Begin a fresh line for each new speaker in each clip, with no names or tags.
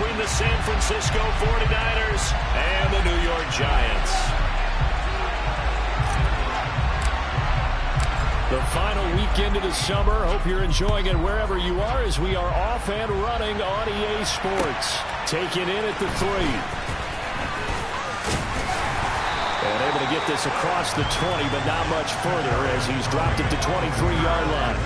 between the San Francisco 49ers and the New York Giants. The final weekend of the summer. Hope you're enjoying it wherever you are as we are off and running on EA Sports. Taking in at the 3. And able to get this across the 20, but not much further as he's dropped it to 23-yard line.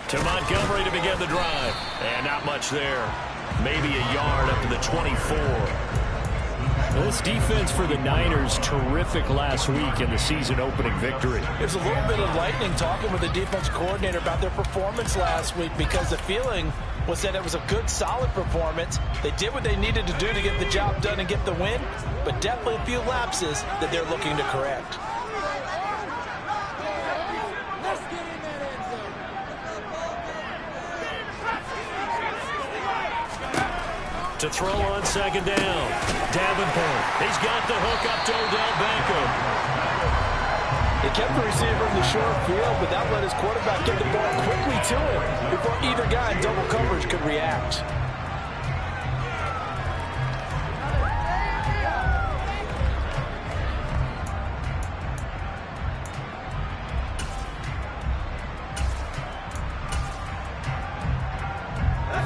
To Montgomery to begin the drive. And not much there. Maybe a yard up to the 24. This defense for the Niners, terrific last week in the season-opening victory.
There's a little bit of lightning talking with the defense coordinator about their performance last week because the feeling was that it was a good, solid performance. They did what they needed to do to get the job done and get the win, but definitely a few lapses that they're looking to correct.
To throw on second down. Davenport. He's got the hook up to Odell Beckham.
He kept the receiver in the short field, but that let his quarterback get the ball quickly to him before either guy in double coverage could react.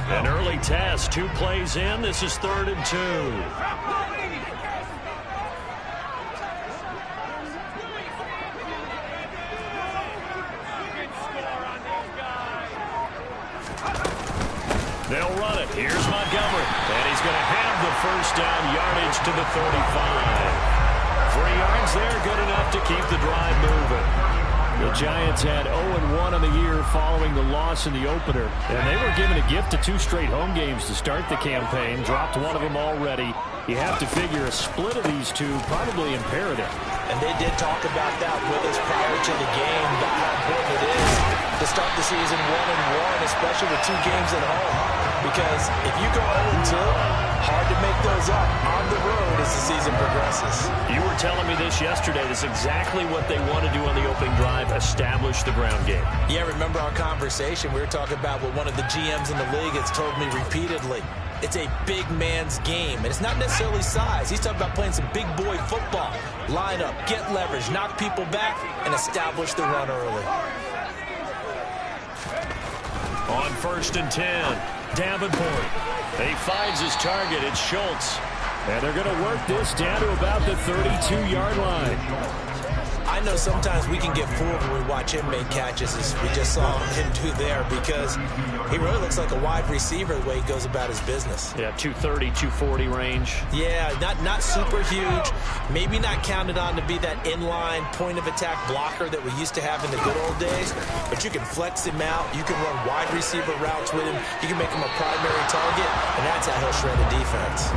An early test, 2 plays in. This is 3rd and 2. They'll run it. Here's Montgomery. And he's going to have the first down, yardage to the 35. 3 yards there, good enough to keep the drive moving. The Giants had 0-1 on the year following the loss in the opener. And they were given a gift of 2 straight home games to start the campaign. Dropped one of them already. You have to figure a split of these 2 probably imperative.
And they did talk about that with us prior to the game, about how important it is to start the season 1-1, especially with 2 games at home. Because if you go 0-2, hard to make those up on the road as the season progresses.
You were telling me this yesterday. This is exactly what they want to do on the opening drive, establish the ground game.
Yeah, remember our conversation? We were talking about what one of the GMs in the league has told me repeatedly. It's a big man's game, and it's not necessarily size. He's talking about playing some big boy football. Line up, get leverage, knock people back, and establish the run early.
On 1st and 10. Davenport. He finds his target. It's Schultz. And they're going to work this down to about the 32-yard line.
I know sometimes we can get fooled when we watch him make catches, as we just saw him do there, because he really looks like a wide receiver the way he goes about his business.
Yeah, 230, 240 range.
Yeah, not super huge. Maybe not counted on to be that inline point-of-attack blocker that we used to have in the good old days, but you can flex him out. You can run wide receiver routes with him. You can make him a primary target, and that's how he'll shred a defense.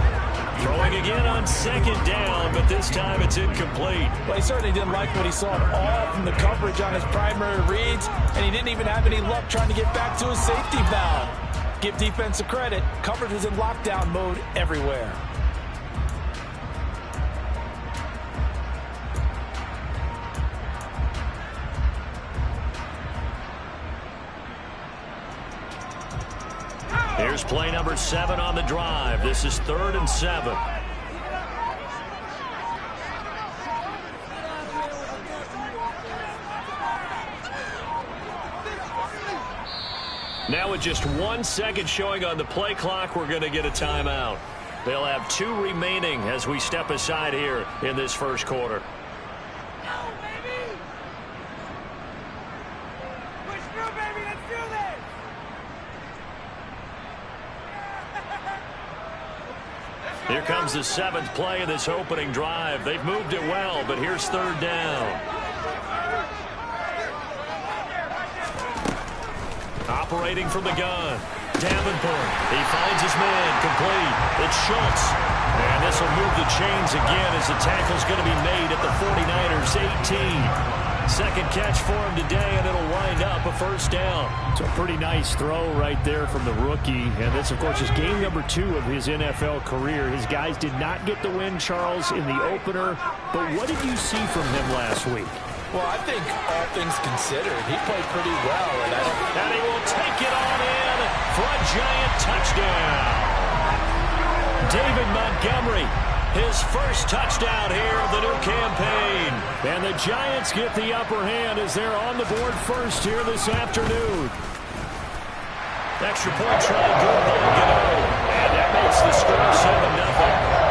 Throwing again on 2nd down, but this time it's incomplete.
Well, he certainly didn't like what he saw at all from the coverage on his primary reads, and he didn't even have any luck trying to get back to his safety valve. Give defense a credit. Coverage was in lockdown mode everywhere.
Here's play number 7 on the drive. This is 3rd and 7. Now with just 1 second showing on the play clock, we're going to get a timeout. They'll have 2 remaining as we step aside here in this first quarter. Here comes the 7th play of this opening drive. They've moved it well, but here's 3rd down. Operating from the gun. Davenport. He finds his man. Complete. It's Schultz. And this will move the chains again as the tackle's going to be made at the 49ers' 18. Second catch for him today, and it'll wind up a first down. So a pretty nice throw right there from the rookie. And this, of course, is game number 2 of his NFL career. His guys did not get the win, Charles, in the opener. But what did you see from him last week?
Well, I think all things considered, he played pretty well.
And he will take it on in for a giant touchdown. David Montgomery, his first touchdown here of the new campaign. And the Giants get the upper hand as they're on the board first here this afternoon. Extra point try good by Gano. And that makes the score 7-0.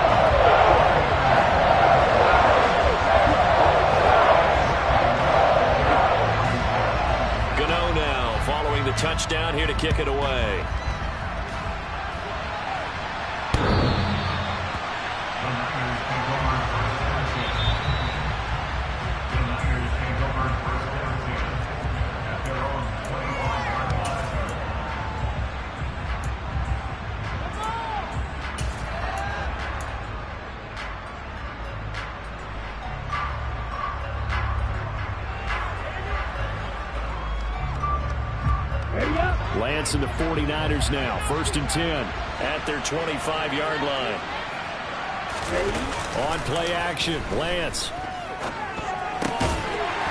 The touchdown here to kick it away. Lance and the 49ers now. 1st and 10 at their 25-yard line. On play action, Lance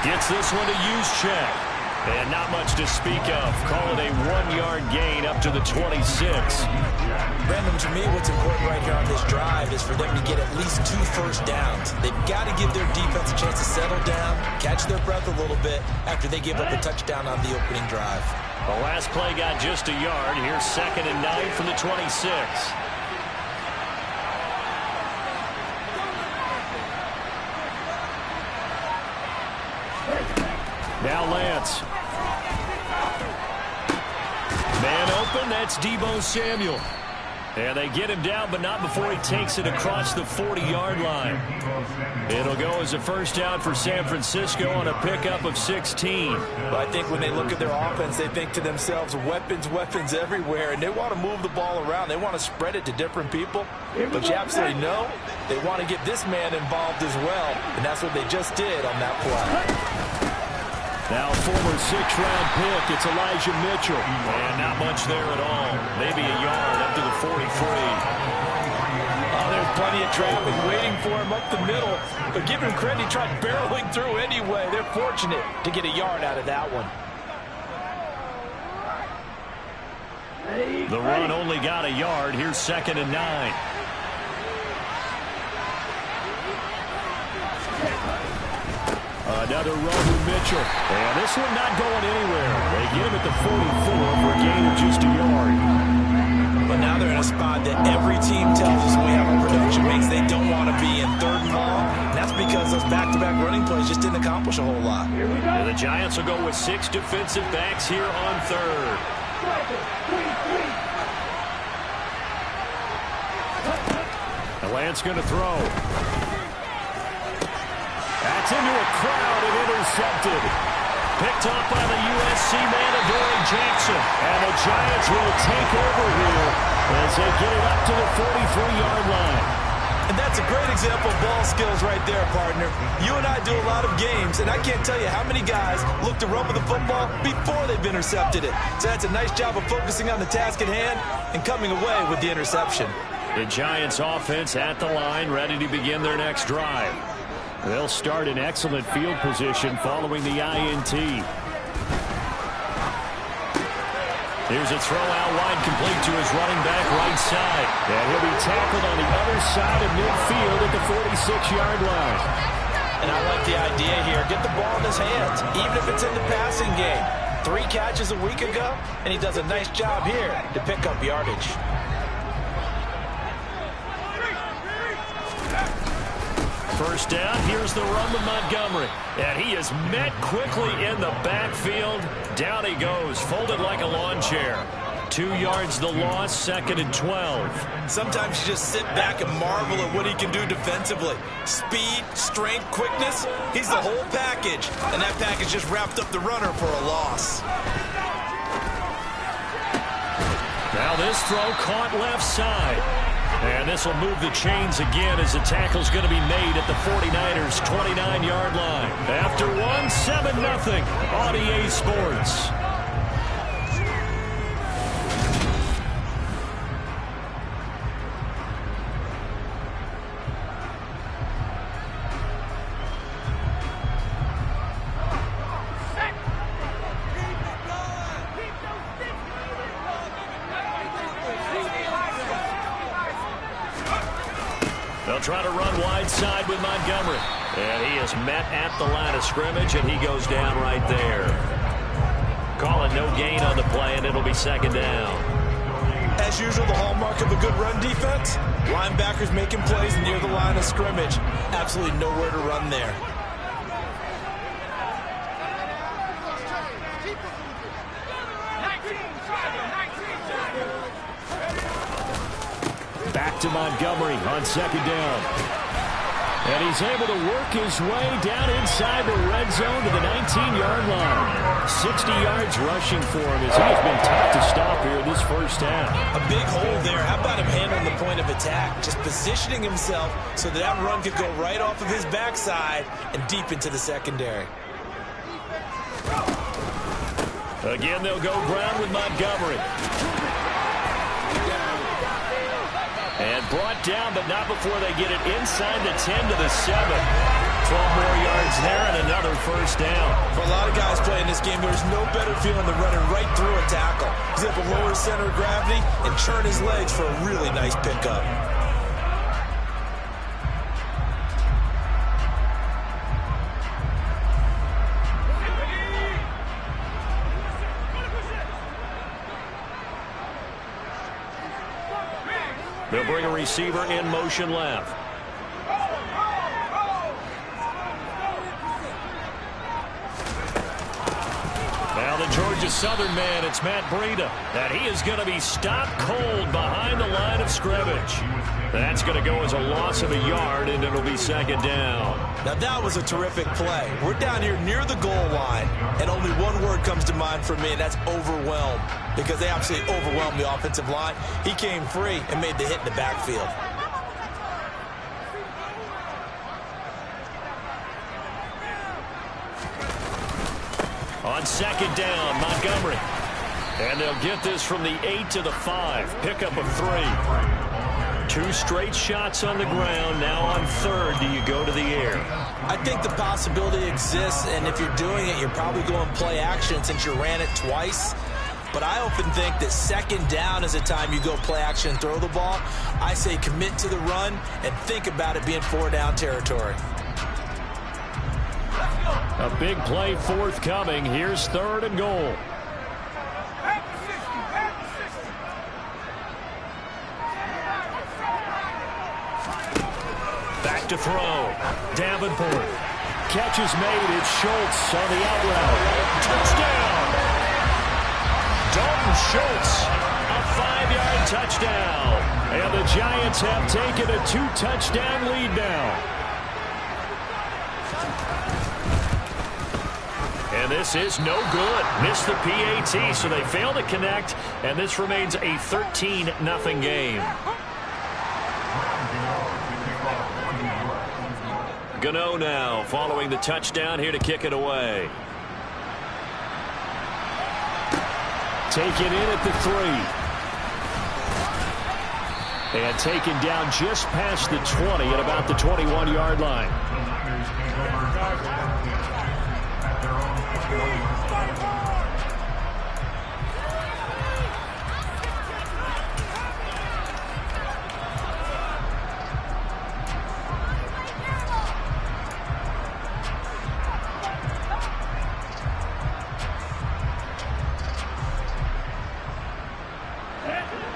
gets this one to use check. And not much to speak of. Call it a 1-yard gain up to the 26.
Brandon, to me, what's important right here on this drive is for them to get at least 2 first downs. They've got to give their defense a chance to settle down, catch their breath a little bit after they give up a touchdown on the opening drive.
The last play got just a yard. Here's 2nd and 9 from the 26. Now Lance. Man open, that's Deebo Samuel. And they get him down, but not before he takes it across the 40-yard line. It'll go as a first down for San Francisco on a pickup of 16.
Well, I think when they look at their offense, they think to themselves, weapons, weapons everywhere, and they want to move the ball around. They want to spread it to different people. But you absolutely know they want to get this man involved as well, and that's what they just did on that play.
Now former 6th-round pick, it's Elijah Mitchell. And not much there at all. Maybe a yard up to the 43.
Oh, there's plenty of traffic waiting for him up the middle. But give him credit, he tried barreling through anyway. They're fortunate to get a yard out of that one.
The run only got a yard. Here's 2nd and 9. Another run with Mitchell. And this one not going anywhere. They get him at the 44 for a gain of just a yard.
But now they're in a spot that every team tells us we have a production makes they don't want to be in 3rd and long. And that's because those back-to-back running plays just didn't accomplish a whole lot.
And the Giants will go with 6 defensive backs here on 3rd. And Lance going to throw. That's into a crowd and intercepted. Picked off by the USC man, Adoree Jackson. And the Giants will take over here as they get it up to the 43-yard line.
And that's a great example of ball skills right there, partner. You and I do a lot of games, and I can't tell you how many guys look to run with the football before they've intercepted it. So that's a nice job of focusing on the task at hand and coming away with the interception.
The Giants offense at the line, ready to begin their next drive. They'll start in excellent field position following the INT. Here's a throw out wide, complete to his running back right side. And he'll be tackled on the other side of midfield at the 46-yard line.
And I like the idea here. Get the ball in his hands, even if it's in the passing game. 3 catches a week ago, and he does a nice job here to pick up yardage.
First down, here's the run with Montgomery. And he is met quickly in the backfield. Down he goes, folded like a lawn chair. 2 yards the loss, 2nd and 12.
Sometimes you just sit back and marvel at what he can do defensively. Speed, strength, quickness, he's the whole package. And that package just wrapped up the runner for a loss.
Now this throw caught left side. And this will move the chains again as the tackle's going to be made at the 49ers' 29-yard line. After one, 7-0 on EA Sports. They'll try to run wide side with Montgomery. And he is met at the line of scrimmage, and he goes down right there. Call it no gain on the play, and it'll be second down.
As usual, the hallmark of a good run defense, linebackers making plays near the line of scrimmage. Absolutely nowhere to run there.
Back to Montgomery on second down. And he's able to work his way down inside the red zone to the 19-yard line. 60 yards rushing for him as he's been tough to stop here in this first half.
A big hole there. How about him handling the point of attack? Just positioning himself so that run could go right off of his backside and deep into the secondary.
Again, they'll go ground with Montgomery. And brought down, but not before they get it inside the 10 to the 7. 12 more yards there and another first down.
For a lot of guys playing this game, there's no better feeling than running right through a tackle. He's able to lower his center of gravity and churn his legs for a really nice pickup.
They'll bring a receiver in motion left. Now the Georgia Southern man, it's Matt Breida. And he is going to be stopped cold behind the line of scrimmage. That's going to go as a loss of a yard, and it'll be second down.
Now that was a terrific play. We're down here near the goal line, and only one word comes to mind for me, and that's overwhelmed, because they absolutely overwhelmed the offensive line. He came free and made the hit in the backfield.
On second down, Montgomery. And they'll get this from the 8 to the 5. Pickup of 3. 2 straight shots on the ground. Now on third, do you go to the air?
I think the possibility exists, and if you're doing it, you're probably going play action since you ran it twice. But I often think that second down is a time you go play action and throw the ball. I say commit to the run and think about it being 4-down territory.
A big play forthcoming. Here's third and goal. Back to throw. Davenport. Catch is made. It's Schultz on the out route. Touchdown. Dalton Schultz. A 5-yard touchdown. And the Giants have taken a 2-touchdown lead now. And this is no good. Missed the PAT, so they fail to connect, and this remains a 13-0 game. Gano now following the touchdown here to kick it away. Taken in at the 3. And taken down just past the 20 at about the 21-yard line.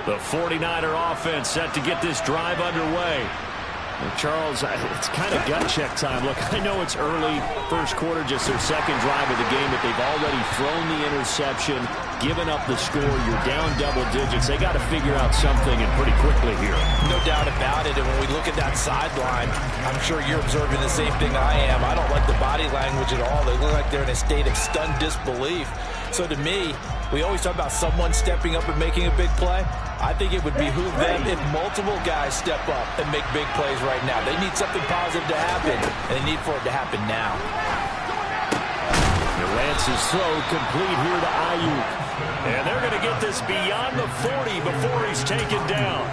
The 49er offense set to get this drive underway. And Charles, it's kind of gut check time. Look, I know it's early, first quarter, just their second drive of the game, but they've already thrown the interception, given up the score. You're down double digits. They got to figure out something, and pretty quickly here.
No doubt about it. And when we look at that sideline, I'm sure you're observing the same thing I am. I don't like the body language at all. They look like they're in a state of stunned disbelief. So to me, We always talk about someone stepping up and making a big play. I think it would behoove them if multiple guys step up and make big plays right now. They need something positive to happen, and they need for it to happen now.
The Lance is throw complete here to Ayuk. And they're going to get this beyond the 40 before he's taken down.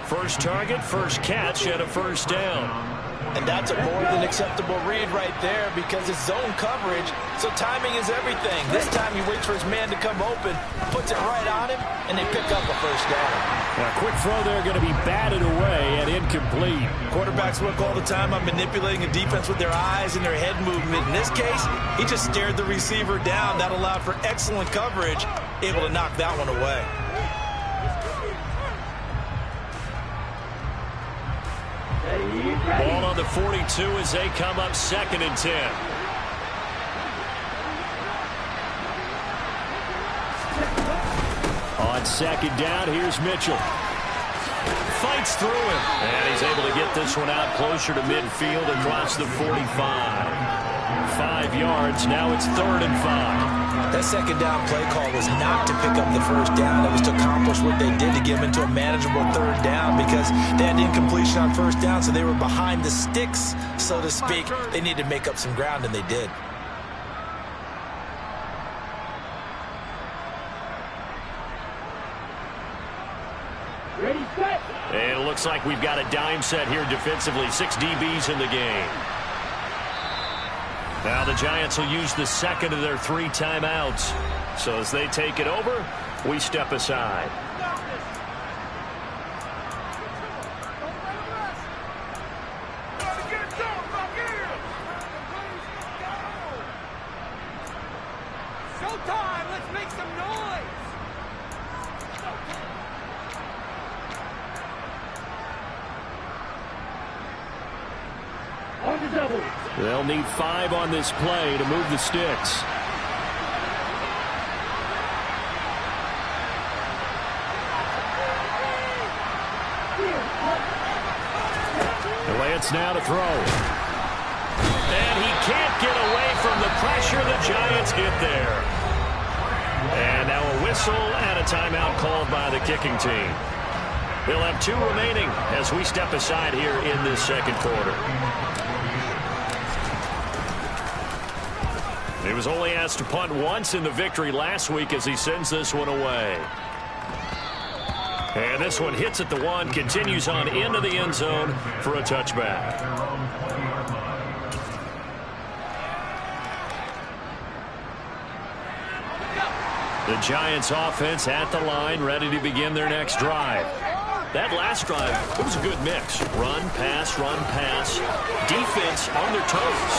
First target, first catch, and a first down.
And that's a more than acceptable read right there because it's zone coverage, so timing is everything. This time he waits for his man to come open, puts it right on him, and they pick up a first down.
Now, quick throw there going to be batted away and incomplete.
Quarterbacks work all the time on manipulating a defense with their eyes and their head movement. In this case, he just stared the receiver down. That allowed for excellent coverage, able to knock that one away.
Ball on the 42 as they come up 2nd and 10. On 2nd down, here's Mitchell. Fights through him. And he's able to get this one out closer to midfield across the 45. 5 yards. Now it's 3rd and 5.
That 2nd down play call was not to pick up the first down. It was to accomplish what they did to get them into a manageable 3rd down because they had incompletion on first down, so they were behind the sticks, so to speak. They needed to make up some ground, and they did.
And it looks like we've got a dime set here defensively. 6 DBs in the game. Now the Giants will use the 2nd of their 3 timeouts. So as they take it over, we step aside.
Showtime! Let's make some noise! On the double.
They'll need 5 on this play to move the sticks. The Lance now to throw. And he can't get away from the pressure the Giants get there. And now a whistle and a timeout called by the kicking team. They'll have 2 remaining as we step aside here in this 2nd quarter. He was only asked to punt once in the victory last week as he sends this one away. And this one hits at the 1, continues on into the end zone for a touchback. The Giants offense at the line, ready to begin their next drive. That last drive, it was a good mix. Run, pass, defense on their toes.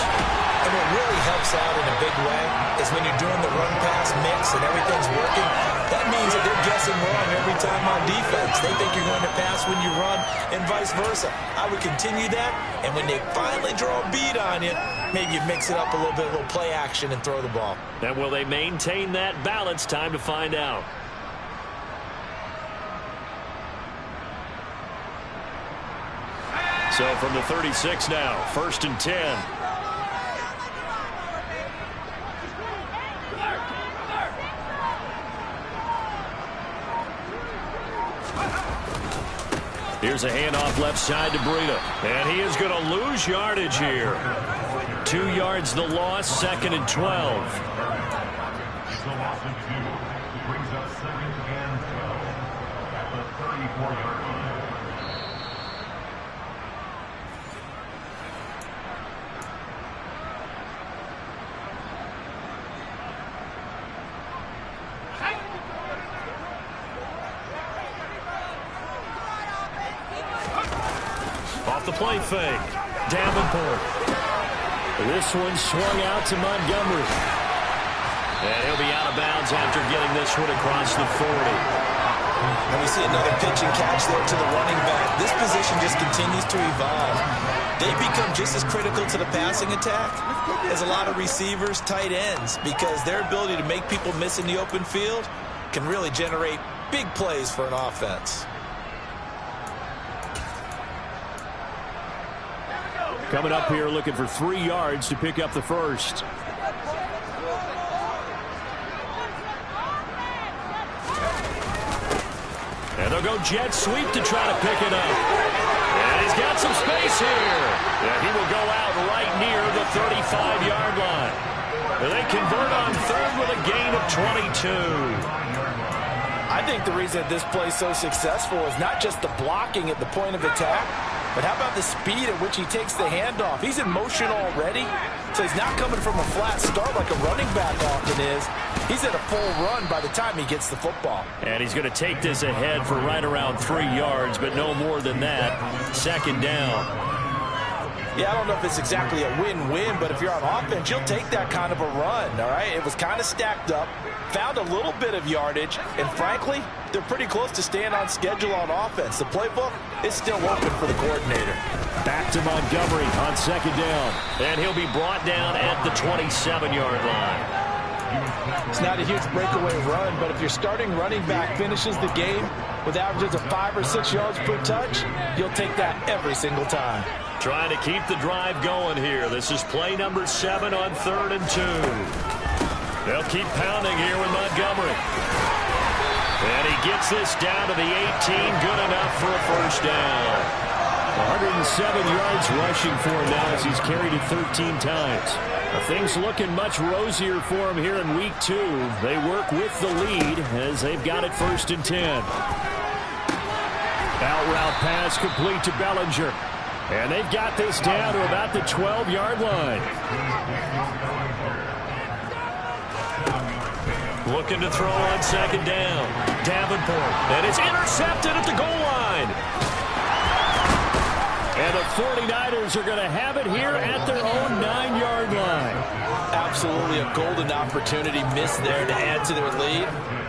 And what really helps out in a big way is when you're doing the run-pass mix and everything's working, that means that they're guessing wrong every time on defense. They think you're going to pass when you run and vice versa. I would continue that, and when they finally draw a beat on you, maybe you mix it up a little bit, a little play action, and throw the ball.
And will they maintain that balance? Time to find out. So from the 36 now, 1st and 10. Here's a handoff left side to Breida. And he is going to lose yardage here. 2 yards the loss, 2nd and 12.
Brings up 2nd and 12 at the 34-yard line.
Off the play fake. Davenport. This one swung out to Montgomery. And he'll be out of bounds after getting this one across the 40.
And we see another pitch and catch there to the running back. This position just continues to evolve. They become just as critical to the passing attack as a lot of receivers, tight ends, because their ability to make people miss in the open field can really generate big plays for an offense.
Coming up here looking for 3 yards to pick up the first. They'll go jet sweep to try to pick it up. And he's got some space here. And he will go out right near the 35-yard line. And they convert on third with a gain of 22.
I think the reason this play is so successful is not just the blocking at the point of attack, but how about the speed at which he takes the handoff? He's in motion already, so he's not coming from a flat start like a running back often is. He's at a full run by the time he gets the football.
And he's going to take this ahead for right around 3 yards, but no more than that. Second down.
Yeah, I don't know if it's exactly a win-win, but if you're on offense, you'll take that kind of a run, all right? It was kind of stacked up, found a little bit of yardage, and frankly, they're pretty close to staying on schedule on offense. The playbook is still open for the coordinator.
Back to Montgomery on second down, and he'll be brought down at the 27-yard line.
It's not a huge breakaway run, but if your starting running back finishes the game with averages of 5 or 6 yards per touch, you'll take that every single time.
Trying to keep the drive going here. This is play number 7 on 3rd and 2. They'll keep pounding here with Montgomery. And he gets this down to the 18. Good enough for a first down. 107 yards rushing for him now as he's carried it 13 times. Things looking much rosier for him here in week 2. They work with the lead as they've got it 1st and 10. Out route pass complete to Bellinger. And they've got this down to about the 12-yard line. Looking to throw on second down. Davenport. And it's intercepted at the goal line. And the 49ers are going to have it here at their own 9-yard line.
Absolutely a golden opportunity missed there to add to their lead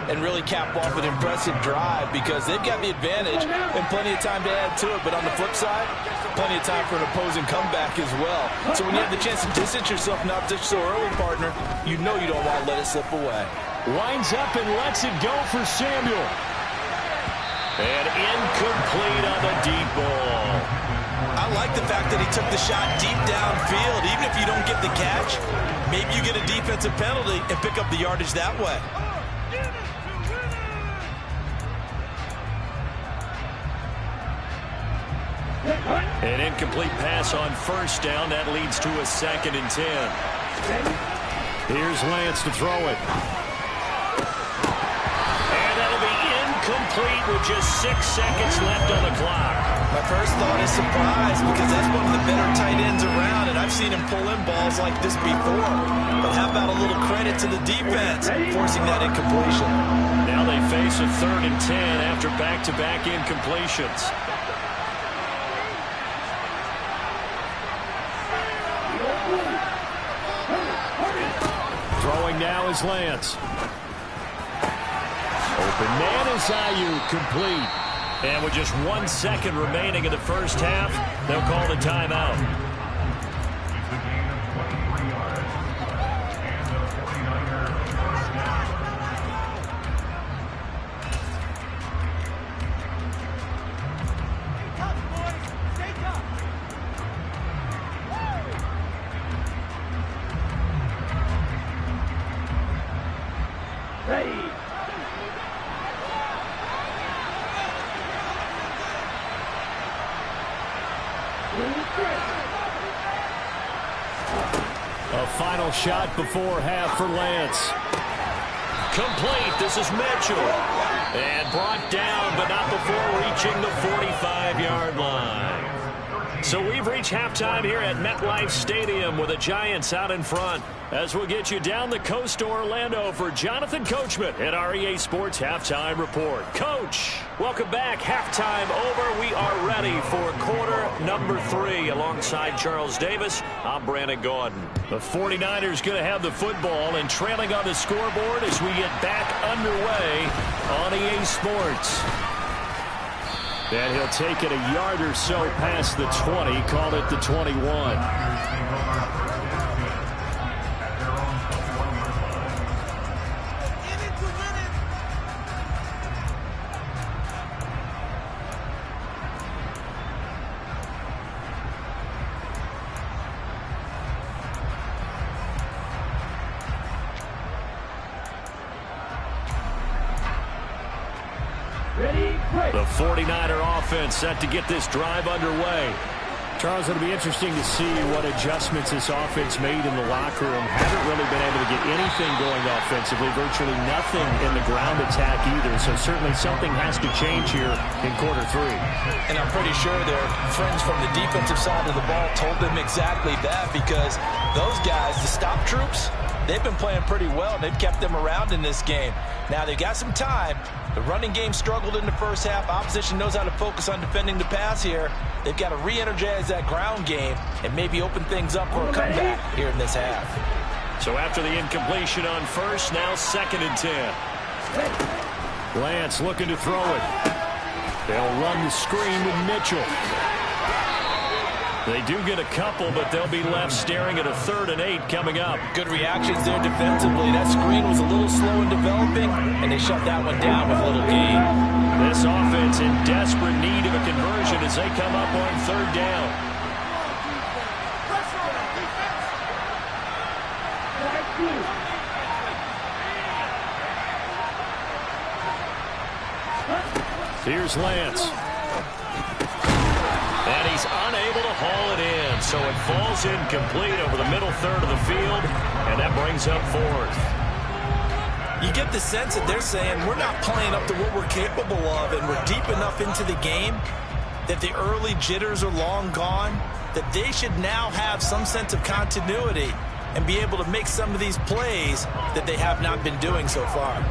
and really cap off an impressive drive because they've got the advantage and plenty of time to add to it. But on the flip side, plenty of time for an opposing comeback as well. So when you have the chance to distance yourself not just so early, partner, you know you don't want to let it slip away.
Winds up and lets it go for Samuel. And incomplete on the deep ball.
I like the fact that he took the shot deep downfield. Even if you don't get the catch, maybe you get a defensive penalty and pick up the yardage that way.
An incomplete pass on first down. That leads to a 2nd and 10. Here's Lance to throw it. And that'll be incomplete with just 6 seconds left on the clock.
My first thought is surprise because that's one of the better tight ends around, and I've seen him pull in balls like this before. But how about a little credit to the defense forcing that incompletion?
Now they face a 3rd and 10 after back-to-back incompletions. Throwing now is Lance. Open man is Ayuk, complete. And with just 1 second remaining in the first half, they'll call the timeout. A final shot before half for Lance. Complete. This is Mitchell. And brought down, but not before reaching the 45-yard line. So we've reached halftime here at MetLife Stadium with the Giants out in front. As we'll get you down the coast to Orlando for Jonathan Coachman at our EA Sports Halftime Report. Coach, welcome back. Halftime over. We are ready for quarter number 3. Alongside Charles Davis, I'm Brandon Gaudin. The 49ers going to have the football and trailing on the scoreboard as we get back underway on EA Sports. And he'll take it a yard or so past the 20, call it the 21. The 49er offense set to get this drive underway.
Charles, it'll be interesting to see what adjustments this offense made in the locker room. Haven't really been able to get anything going offensively, virtually nothing in the ground attack either. So certainly something has to change here in quarter three.
And I'm pretty sure their friends from the defensive side of the ball told them exactly that, because those guys, the stop troops, they've been playing pretty well. They've kept them around in this game. Now they've got some time. The running game struggled in the first half. Opposition knows how to focus on defending the pass here. They've got to re-energize that ground game and maybe open things up for a comeback here in this half.
So after the incompletion on first, now 2nd and 10. Lance looking to throw it. They'll run the screen with Mitchell. They do get a couple, but they'll be left staring at a 3rd and 8 coming up.
Good reactions there defensively. That screen was a little slow in developing, and they shut that one down with a little gain.
This offense in desperate need of a conversion as they come up on 3rd down. Here's Lance. And he's unable to haul it in, so it falls incomplete over the middle third of the field, and that brings up 4th.
You get the sense that they're saying we're not playing up to what we're capable of, and we're deep enough into the game that the early jitters are long gone, that they should now have some sense of continuity and be able to make some of these plays that they have not been doing so far.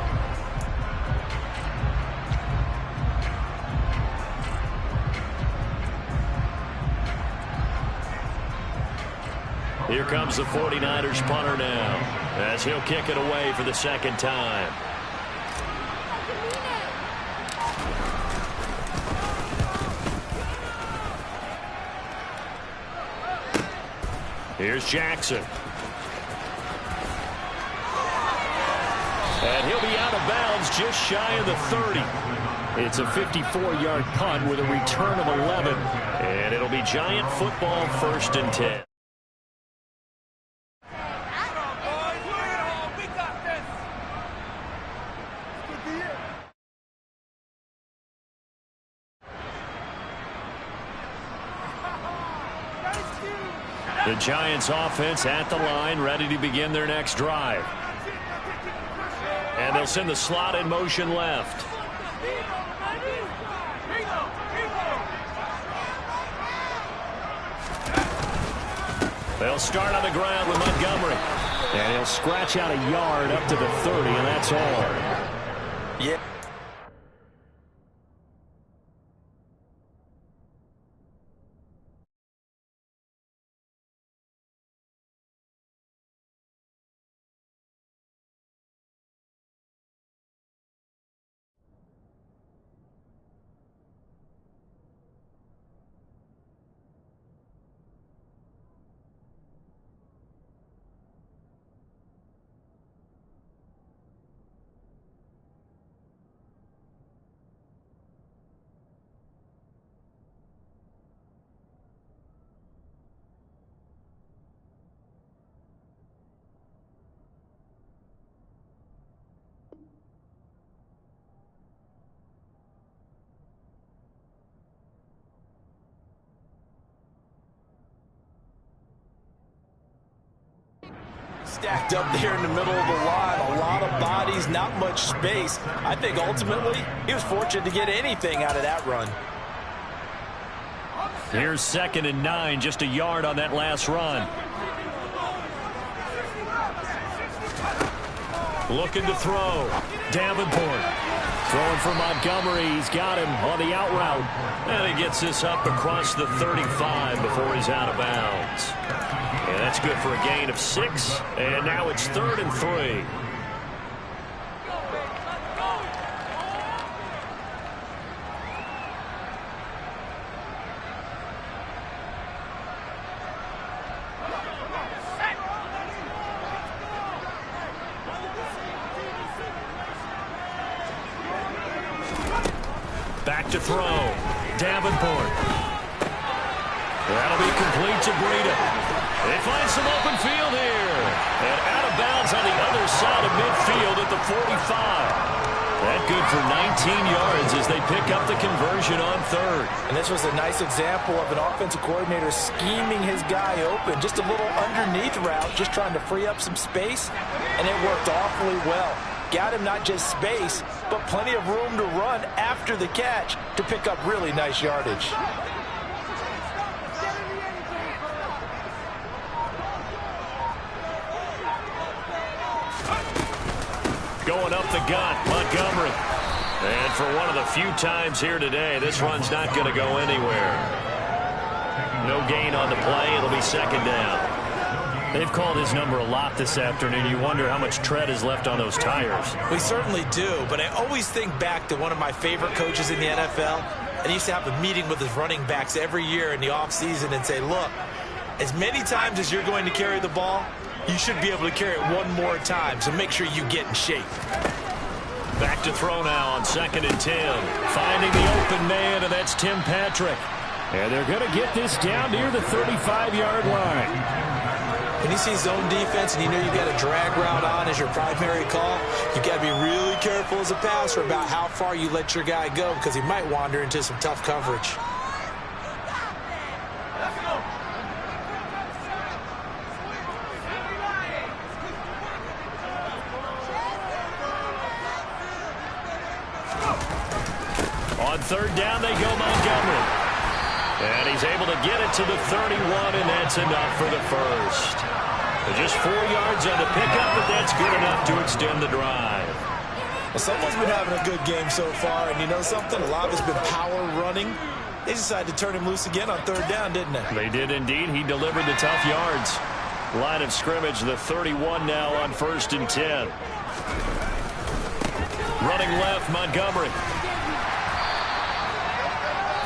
Here comes the 49ers punter now, as he'll kick it away for the 2nd time. Here's Jackson. And he'll be out of bounds just shy of the 30. It's a 54-yard punt with a return of 11. And it'll be Giant football, 1st and 10. The Giants offense at the line, ready to begin their next drive. And they'll send the slot in motion left. They'll start on the ground with Montgomery. And he'll scratch out a yard up to the 30, and that's all.
Yeah. Stacked up there in the middle of the line, a lot of bodies, not much space. I think ultimately he was fortunate to get anything out of that run.
Here's 2nd and 9, just a yard on that last run. Looking to throw. Davenport throwing for Montgomery. He's got him on the out route. And he gets this up across the 35 before he's out of bounds. And that's good for a gain of 6. And now it's 3rd and 3. Back to throw. Davenport. That'll be complete to Breida. They find some open field here. And out of bounds on the other side of midfield at the 45. That good for 19 yards as they pick up the conversion on third.
And this was a nice example of an offensive coordinator scheming his guy open. Just a little underneath route, just trying to free up some space, and it worked awfully well. Got him not just space, but plenty of room to run after the catch to pick up really nice yardage.
Going up the gut, Montgomery. And for one of the few times here today, this run's not going to go anywhere. No gain on the play. It'll be second down.
They've called his number a lot this afternoon. You wonder how much tread is left on those tires.
We certainly do, but I always think back to one of my favorite coaches in the NFL. And he used to have a meeting with his running backs every year in the offseason and say, look, as many times as you're going to carry the ball, you should be able to carry it one more time, so make sure you get in shape.
Back to throw now on 2nd and 10. Finding the open man, and that's Tim Patrick.
And they're going to get this down near the 35-yard line.
When you see zone defense and you know you've got a drag route on as your primary call, you've got to be really careful as a passer about how far you let your guy go because he might wander into some tough coverage.
On third down, they go Montgomery. And he's able to get it to the 31, and that's enough for the first. Just 4 yards on the pickup, but that's good enough to extend the drive.
Well, someone's been having a good game so far, and you know something? A lot has been power running. They decided to turn him loose again on third down, didn't they?
They did indeed. He delivered the tough yards. Line of scrimmage, the 31 now on 1st and 10. Running left, Montgomery.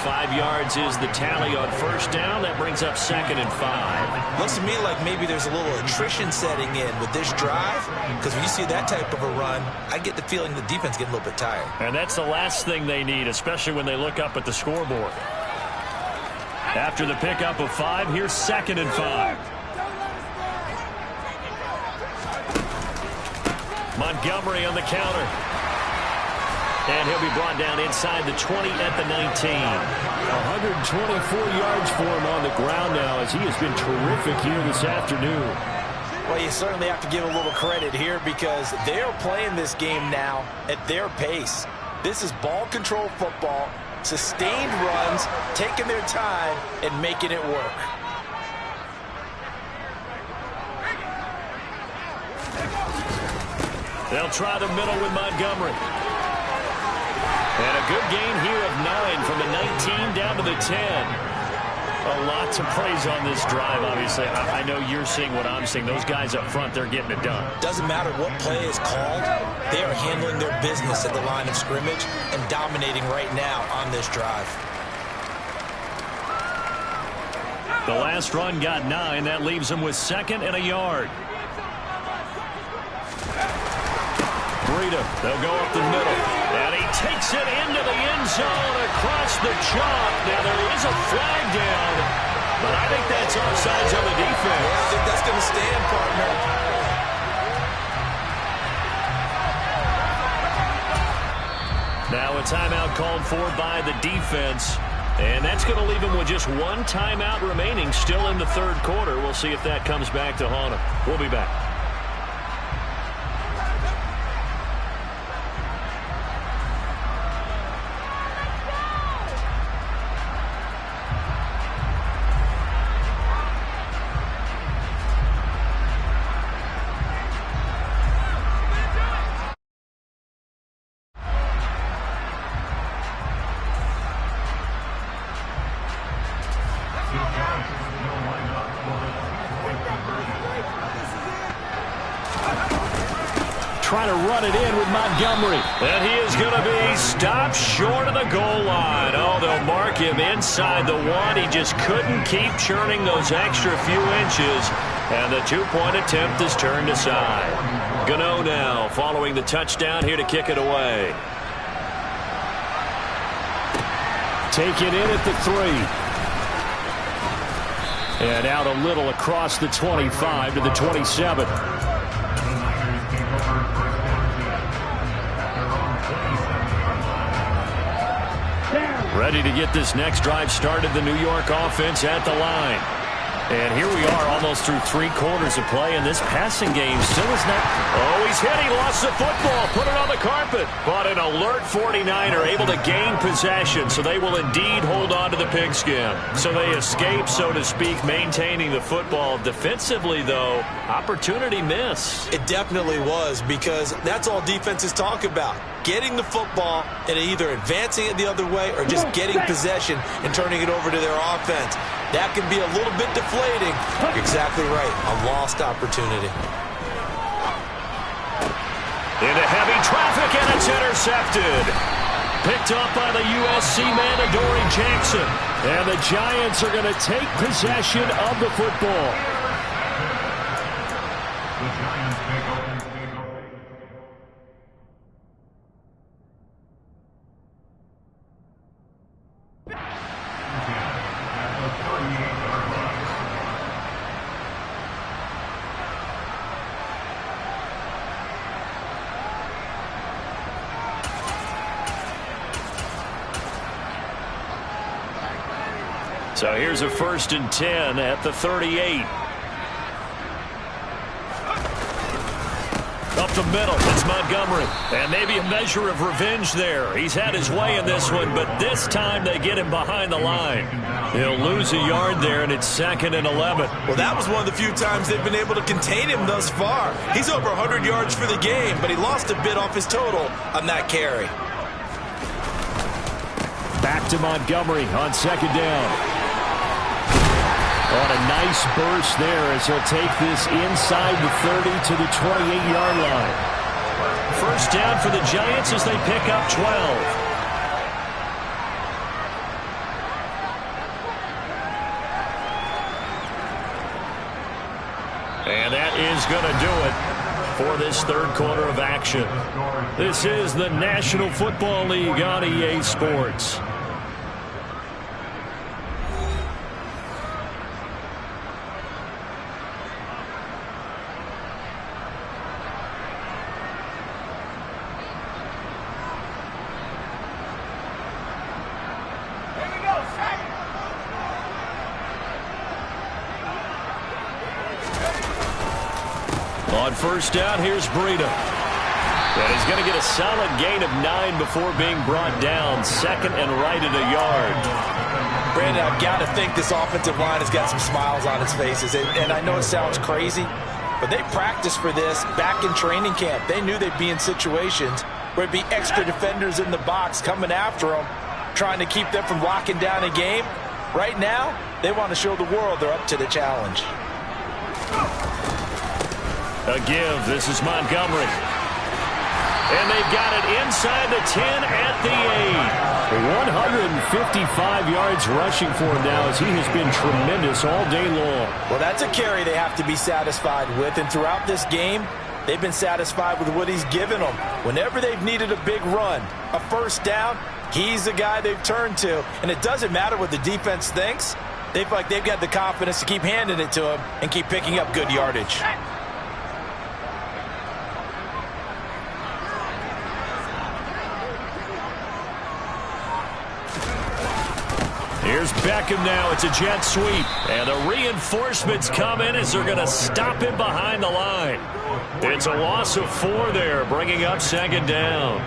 5 yards is the tally on 1st down. That brings up 2nd and 5.
Looks to me like maybe there's a little attrition setting in with this drive, because when you see that type of a run, I get the feeling the defense getting a little bit tired.
And that's the last thing they need, especially when they look up at the scoreboard. After the pickup of 5, here's 2nd and 5. Montgomery on the counter. And he'll be brought down inside the 20 at the 19. 124 yards for him on the ground now as he has been terrific here this afternoon.
Well, you certainly have to give a little credit here because they're playing this game now at their pace. This is ball control football, sustained runs, taking their time and making it work.
They'll try the middle with Montgomery. And a good gain here of 9 from the 19 down to the 10. A lot to praise on this drive, obviously. I know you're seeing what I'm seeing. Those guys up front, they're getting it done.
Doesn't matter what play is called. They are handling their business at the line of scrimmage and dominating right now on this drive.
The last run got 9. That leaves them with 2nd and a yard. They'll go up the middle. And he takes it into the end zone across the chalk. Now, there is a flag down, but I think that's offsides on the defense.
Yeah, I think that's going to stand, partner.
Now a timeout called for by the defense. And that's going to leave him with just one timeout remaining still in the third quarter. We'll see if that comes back to haunt him. We'll be back.
Trying to run it in with Montgomery.
And he is going to be stopped short of the goal line. Oh, they'll mark him inside the 1. He just couldn't keep churning those extra few inches. And the 2-point attempt is turned aside. Gano now following the touchdown here to kick it away.
Take it in at the 3. And out a little across the 25 to the 27.
Ready to get this next drive started, the New York offense at the line. And here we are almost through 3 quarters of play, and this passing game still is not... Oh, he's hit. He lost the football. Put it on the carpet. But an alert 49er able to gain possession, so they will indeed hold on to the pigskin. So they escape, so to speak, maintaining the football. Defensively, though, opportunity miss.
It definitely was, because that's all defenses talk about. Getting the football and either advancing it the other way or just getting possession and turning it over to their offense. That can be a little bit deflating. You're exactly right. A lost opportunity.
Into heavy traffic, and it's intercepted. Picked up by the USC man, Adoree Jackson. And the Giants are going to take possession of the football.
The Giants take over.
So here's a 1st and 10 at the 38. Up the middle, it's Montgomery. And maybe a measure of revenge there. He's had his way in this one, but this time they get him behind the line. He'll lose a yard there, and it's 2nd and 11.
Well, that was one of the few times they've been able to contain him thus far. He's over 100 yards for the game, but he lost a bit off his total on that carry.
Back to Montgomery on 2nd down. On a nice burst there as he'll take this inside the 30 to the 28-yard line. 1st down for the Giants as they pick up 12. And that is going to do it for this 3rd quarter of action. This is the National Football League on EA Sports. On 1st down, here's Breida. And he's going to get a solid gain of 9 before being brought down. 2nd and right at a yard.
Brandon, I've got to think this offensive line has got some smiles on its faces. And I know it sounds crazy, but they practiced for this back in training camp. They knew they'd be in situations where it'd be extra defenders in the box coming after them, trying to keep them from locking down a game. Right now, they want to show the world they're up to the challenge.
A give. This is Montgomery. And they've got it inside the 10 at the 8. 155 yards rushing for him now as he has been tremendous all day long.
Well, that's a carry they have to be satisfied with. And throughout this game, they've been satisfied with what he's given them. Whenever they've needed a big run, a 1st down, he's the guy they've turned to. And it doesn't matter what the defense thinks. They feel like they've got the confidence to keep handing it to him and keep picking up good yardage.
Here's Beckham now. It's a jet sweep. And the reinforcements come in as they're going to stop him behind the line. It's a loss of 4 there, bringing up 2nd down.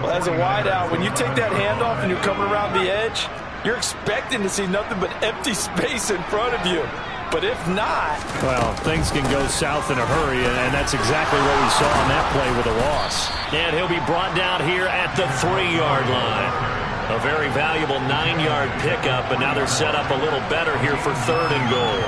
Well, as a wideout, when you take that handoff and you're coming around the edge, you're expecting to see nothing but empty space in front of you. But if not...
Well, things can go south in a hurry, and that's exactly what we saw on that play with a loss.
And he'll be brought down here at the 3-yard line. A very valuable 9-yard pickup, but now they're set up a little better here for 3rd and goal.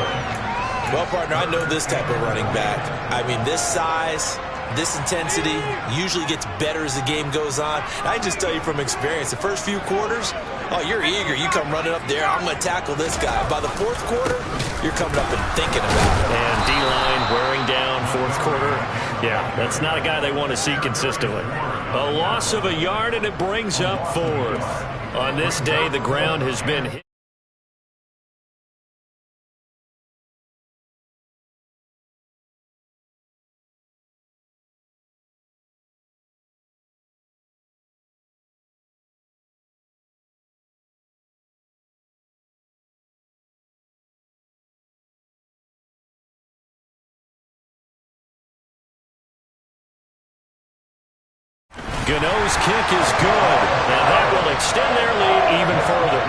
Well, partner, I know this type of running back. I mean, this size, this intensity usually gets better as the game goes on. And I just tell you from experience, the first few quarters, oh, you're eager. You come running up there, I'm going to tackle this guy. By the 4th quarter, you're coming up and thinking about it.
And D-line wearing down 4th quarter. Yeah, that's not a guy they want to see consistently. A loss of a yard, and it brings up 4th. On this day, the ground has been hit. Gano's kick is good, and that will extend their lead even further.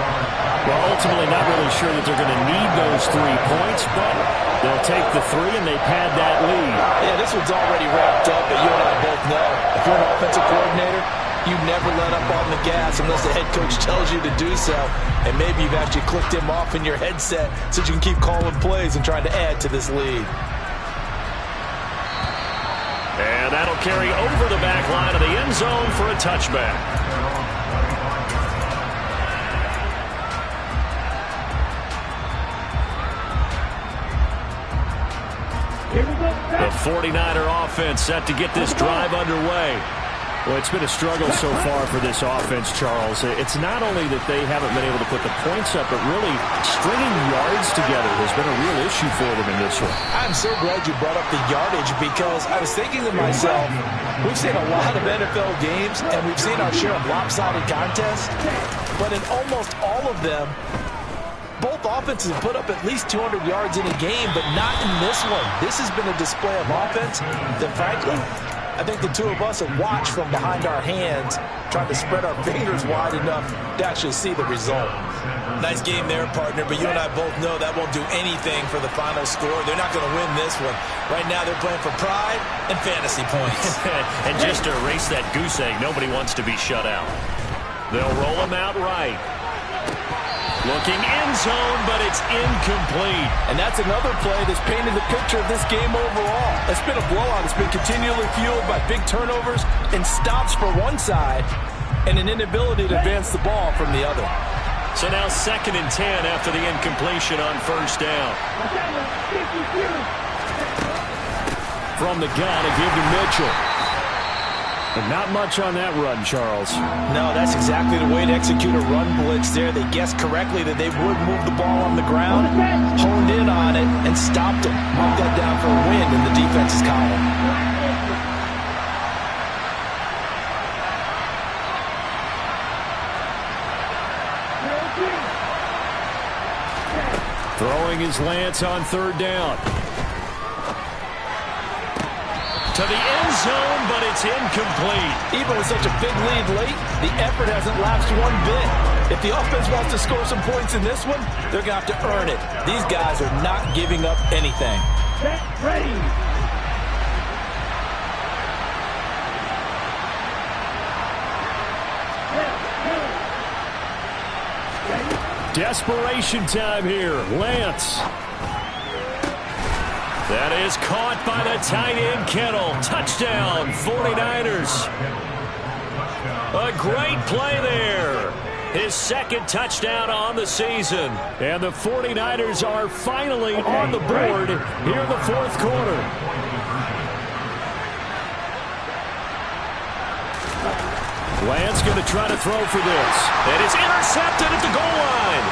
Well, ultimately not really sure that they're going to need those 3 points, but they'll take the 3 and they pad that lead.
Yeah, this one's already wrapped up, but you and I both know if you're an offensive coordinator, you never let up on the gas unless the head coach tells you to do so. And maybe you've actually clicked him off in your headset so you can keep calling plays and trying to add to this lead.
And that'll carry over the back line of the end zone for a touchback. The 49er offense set to get this drive underway.
Well, it's been a struggle so far for this offense, Charles. It's not only that they haven't been able to put the points up, but really stringing yards together has been a real issue for them in this one.
I'm so glad you brought up the yardage because I was thinking to myself, we've seen a lot of NFL games and we've seen our share of lopsided contests, but in almost all of them, both offenses have put up at least 200 yards in a game, but not in this one. This has been a display of offense that, frankly, I think the two of us have watched from behind our hands, trying to spread our fingers wide enough to actually see the result. Nice game there, partner, but you and I both know that won't do anything for the final score. They're not going to win this one. Right now, they're playing for pride and fantasy points.
And just to erase that goose egg, nobody wants to be shut out. They'll roll them out right. Looking end zone, but it's incomplete.
And that's another play that's painted the picture of this game overall. It's been a blowout. It's been continually fueled by big turnovers and stops for one side and an inability to advance the ball from the other.
So now 2nd and 10 after the incompletion on first down.
From the gun, a give to Mitchell. And not much on that run, Charles.
No, that's exactly the way to execute a run blitz there. They guessed correctly that they would move the ball on the ground, honed in on it, and stopped them. Marked that down for a win in the defense's column.
Throwing his Lance on 3rd down.
To the end zone, but it's incomplete.
Even with such a big lead late, the effort hasn't lapsed one bit. If the offense wants to score some points in this one, they're going to have to earn it. These guys are not giving up anything.
Get ready.
Desperation time here. Lance.
That is caught by the tight end, Kittle. Touchdown, 49ers. A great play there. His 2nd touchdown on the season.
And the 49ers are finally on the board here in the 4th quarter. Lance going to try to throw for this.
And it's intercepted at the goal line.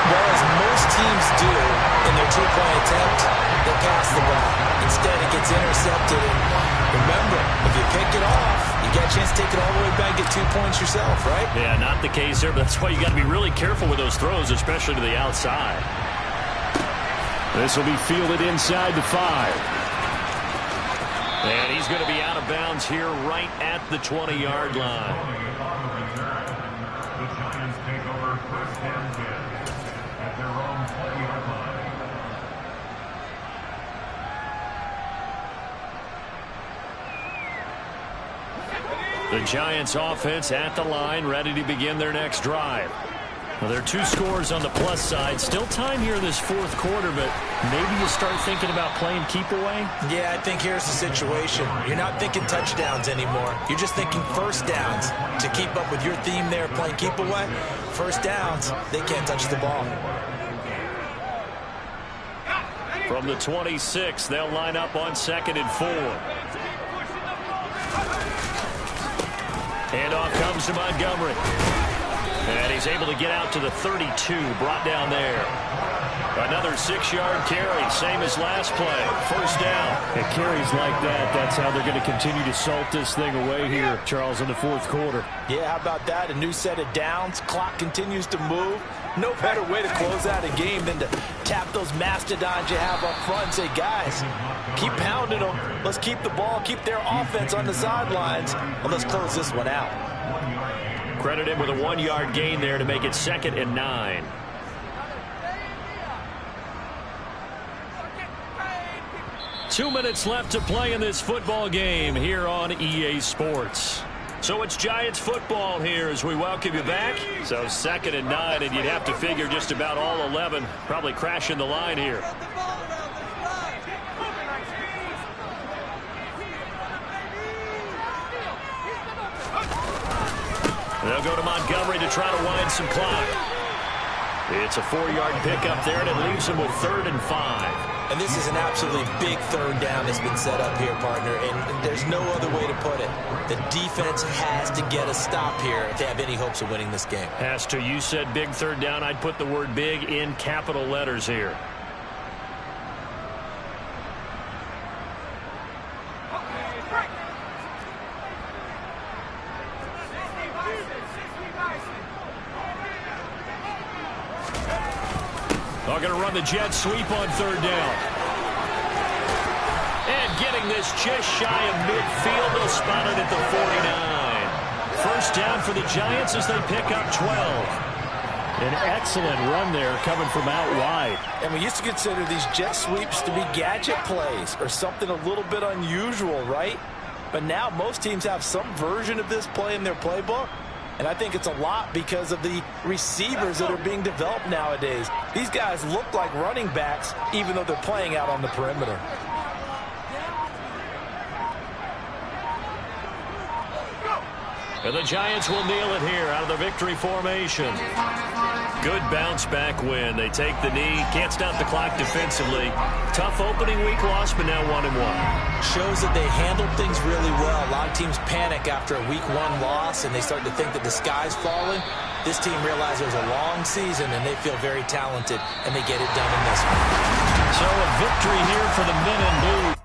Well, as most teams do in their two-point attempt, they pass the ball. Instead, it gets intercepted. And remember, if you pick it off, you get a chance to take it all the way back, get 2 points yourself, right?
Yeah, not the case here, but that's why you got to be really careful with those throws, especially to the outside.
This will be fielded inside the 5.
And he's going to be out of bounds here right at the 20-yard line.
The Giants take over 1st and 10 at their own 20-yard line.
The Giants offense at the line, ready to begin their next drive. Well, there are 2 scores on the plus side. Still time here in this 4th quarter, but maybe you start thinking about playing keep away?
Yeah, I think here's the situation. You're not thinking touchdowns anymore. You're just thinking first downs. To keep up with your theme there, playing keep away, first downs, they can't touch the ball.
From the 26, they'll line up on 2nd and 4. Handoff comes to Montgomery. And he's able to get out to the 32, brought down there. Another 6-yard carry, same as last play. First down.
It carries like that. That's how they're going to continue to salt this thing away here, Charles, in the 4th quarter.
Yeah, how about that? A new set of downs. Clock continues to move. No better way to close out a game than to tap those mastodons you have up front and say, guys, keep pounding them. Let's keep the ball, keep their offense on the sidelines, and let's close this one out.
Credit him with a 1-yard gain there to make it 2nd and 9. Two minutes left to play in this football game here on EA Sports. So it's Giants football here as we welcome you back. So 2nd and 9, and you'd have to figure just about all 11 probably crashing the line here. They'll go to Montgomery to try to wind some clock. It's a 4-yard pickup there, and it leaves them with 3rd and 5.
And this is an absolutely big 3rd down that's been set up here, partner, and there's no other way to put it. The defense has to get a stop here if they have any hopes of winning this game.
Has to. You said big 3rd down. I'd put the word big in capital letters here. They're going to run the jet sweep on 3rd down. And getting this just shy of midfield, they'll spot it at the 49. First down for the Giants as they pick up 12.
An excellent run there coming from out wide.
And we used to consider these jet sweeps to be gadget plays or something a little bit unusual, right? But now most teams have some version of this play in their playbook. And I think it's a lot because of the receivers that are being developed nowadays. These guys look like running backs, even though they're playing out on the perimeter.
And the Giants will kneel it here out of the victory formation. Good bounce-back win. They take the knee, can't stop the clock defensively. Tough opening week loss, but now 1-1.
Shows that they handled things really well. A lot of teams panic after a week 1 loss, and they start to think that the sky's falling. This team realized it was a long season, and they feel very talented, and they get it done in this one.
So a victory here for the men in blue.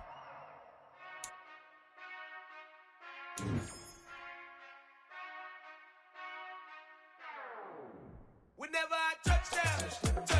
Whenever I touch down.